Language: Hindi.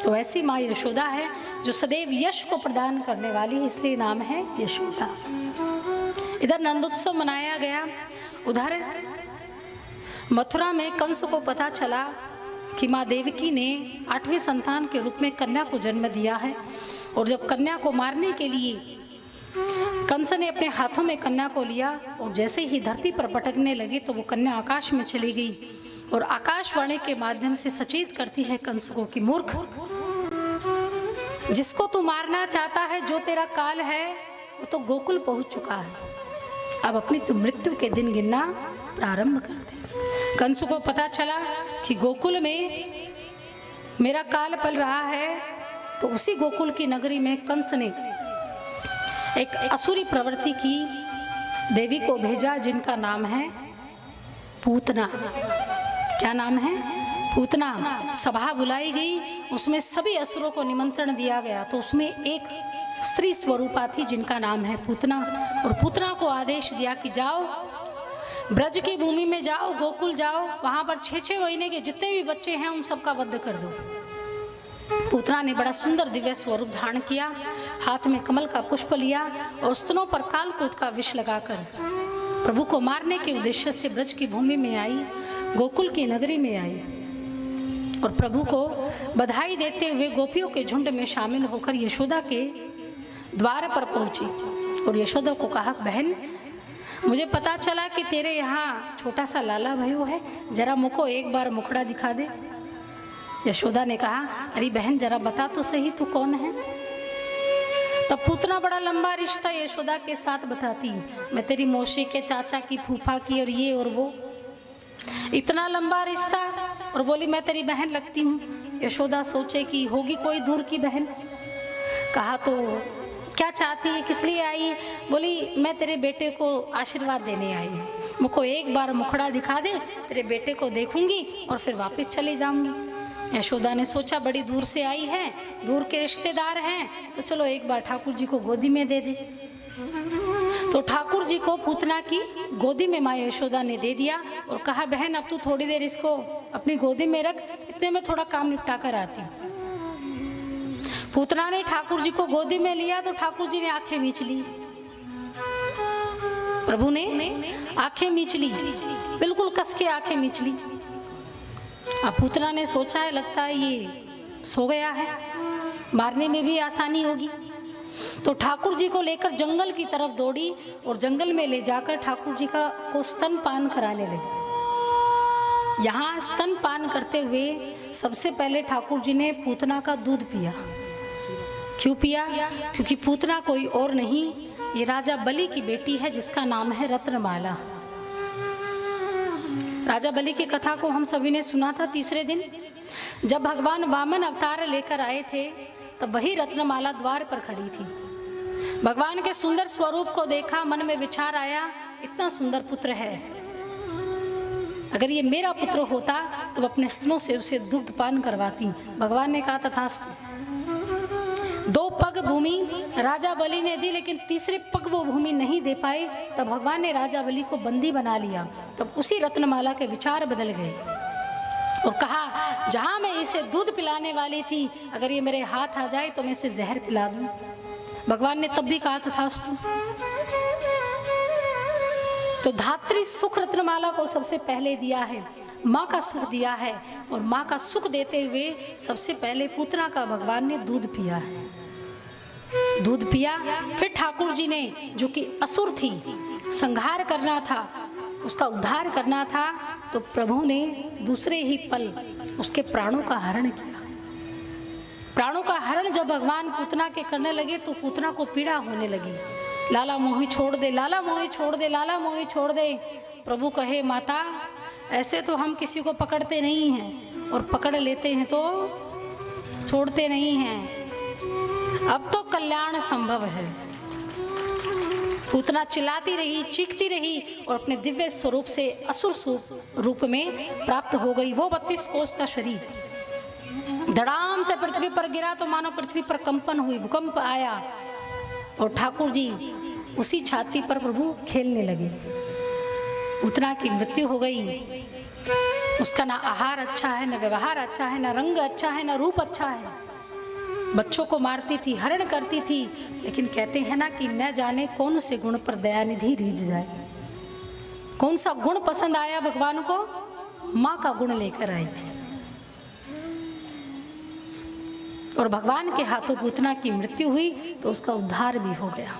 तो ऐसी माँ यशोदा है जो सदैव यश को प्रदान करने वाली है, इसलिए नाम है यशोदा। इधर नंदोत्सव मनाया गया। उधर मथुरा में कंस को पता चला कि माँ देवकी ने 8वें संतान के रूप में कन्या को जन्म दिया है, और जब कन्या को मारने के लिए कंस ने अपने हाथों में कन्या को लिया और जैसे ही धरती पर पटकने लगे तो वो कन्या आकाश में चली गई और आकाशवाणी के माध्यम से सचेत करती है कंस को कि मूर्ख, जिसको तू मारना चाहता है, जो तेरा काल है, वो तो गोकुल पहुंच चुका है। अब अपनी तू मृत्यु के दिन गिनना प्रारंभ कर दे। कंस को पता चला कि गोकुल में मेरा काल पल रहा है, तो उसी गोकुल की नगरी में कंस ने एक असुरी प्रवृत्ति की देवी को भेजा, जिनका नाम है पूतना। क्या नाम है? पूतना। सभा बुलाई गई, उसमें सभी असुरों को निमंत्रण दिया गया, तो उसमें एक स्त्री स्वरूपा थी जिनका नाम है पूतना। और पूतना को आदेश दिया कि जाओ ब्रज की भूमि में जाओ, गोकुल जाओ, वहां पर 6-6 महीने के जितने भी बच्चे हैं उन सबका वध कर दो। पूतना ने बड़ा सुंदर दिव्य स्वरूप धारण किया, हाथ में कमल का पुष्प लिया और स्तनों पर कालकूट का विष लगाकर प्रभु को मारने के उद्देश्य से ब्रज की भूमि में आई, गोकुल की नगरी में आई और प्रभु को बधाई देते हुए गोपियों के झुंड में शामिल होकर यशोदा के द्वार पर पहुंची और यशोदा को कहा, बहन मुझे पता चला कि तेरे यहाँ छोटा सा लाला भयो है, जरा मुझको एक बार मुखड़ा दिखा दे। यशोदा ने कहा, अरे बहन जरा बता तो सही तू कौन है। तब पूतना बड़ा लंबा रिश्ता यशोदा के साथ बताती, मैं तेरी मौसी के चाचा की, फूफा की और ये और वो, इतना लंबा रिश्ता। और बोली मैं तेरी बहन लगती हूँ। यशोदा सोचे कि होगी कोई दूर की बहन। कहा तो क्या चाहती है, किस लिए आई है? बोली मैं तेरे बेटे को आशीर्वाद देने आई हूँ, मुझको एक बार मुखड़ा दिखा दे, तेरे बेटे को देखूंगी और फिर वापस चली जाऊंगी। यशोदा ने सोचा बड़ी दूर से आई है, दूर के रिश्तेदार हैं, तो चलो एक बार ठाकुर जी को गोदी में दे दे। तो ठाकुर जी को पूतना की गोदी में माँ यशोदा ने दे दिया और कहा, बहन अब तू थोड़ी देर इसको अपनी गोदी में रख, इतने में थोड़ा काम निपटा कर आती हूँ। पूतना ने ठाकुर जी को गोदी में लिया तो ठाकुर जी ने आंखें मीच ली, प्रभु ने आंखें मीच ली, बिल्कुल कस के आंखें मीच ली। अब पूतना ने सोचा है लगता है ये सो गया है, मारने में भी आसानी होगी। तो ठाकुर जी को लेकर जंगल की तरफ दौड़ी और जंगल में ले जाकर ठाकुर जी को स्तन पान कराने लगी। यहाँ स्तन पान करते हुए सबसे पहले ठाकुर जी ने पूतना का दूध पिया। क्यों पिया? क्योंकि पूतना कोई और नहीं, ये राजा बलि की बेटी है जिसका नाम है रत्नमाला। राजा बलि की कथा को हम सभी ने सुना था तीसरे दिन, जब भगवान वामन अवतार लेकर आए थे तब वही रत्नमाला द्वार पर खड़ी थी। भगवान के सुंदर स्वरूप को देखा, मन में विचार आया, इतना सुंदर पुत्र है, अगर ये मेरा पुत्र होता तो अपने स्तनों से उसे दुग्ध पान करवाती। भगवान ने कहा तथास्तु। 2 पग भूमि राजा बलि ने दी, लेकिन तीसरे पग वो भूमि नहीं दे पाए। तब भगवान ने राजा बलि को बंदी बना लिया। तब उसी रत्नमाला के विचार बदल गए और कहा, जहां मैं इसे दूध पिलाने वाली थी, अगर ये मेरे हाथ आ जाए तो मैं इसे जहर पिला दूं। भगवान ने तब भी कहा तथास्तु। तो धात्री सुख रत्नमाला को सबसे पहले दिया है, माँ का सुख दिया है, और माँ का सुख देते हुए सबसे पहले पूतना का भगवान ने दूध पिया है। दूध पिया, फिर ठाकुर जी ने, जो कि असुर थी, संहार करना था, उसका उद्धार करना था, तो प्रभु ने दूसरे ही पल उसके प्राणों का हरण किया। प्राणों का हरण जब भगवान पूतना के करने लगे तो पूतना को पीड़ा होने लगी। लाला मोही छोड़ दे, लाला मोही छोड़ दे, लाला मोही छोड़ दे। प्रभु कहे, माता ऐसे तो हम किसी को पकड़ते नहीं हैं, और पकड़ लेते हैं तो छोड़ते नहीं हैं। अब तो कल्याण संभव है। पूतना चिल्लाती रही, चीखती रही और अपने दिव्य स्वरूप से असुर रूप में प्राप्त हो गई। वो 32 कोस का शरीर धड़ाम से पृथ्वी पर गिरा तो मानो पृथ्वी पर कंपन हुई, भूकंप आया और ठाकुर जी उसी छाती पर प्रभु खेलने लगे। पूतना की मृत्यु हो गई। उसका ना आहार अच्छा है, ना व्यवहार अच्छा है, ना रंग अच्छा है, ना रूप अच्छा है। बच्चों को मारती थी, हरण करती थी, लेकिन कहते हैं ना कि न जाने कौन से गुण पर दयानिधि रीझ जाए। कौन सा गुण पसंद आया भगवान को? माँ का गुण लेकर आई थी। और भगवान के हाथों पूतना की मृत्यु हुई तो उसका उद्धार भी हो गया।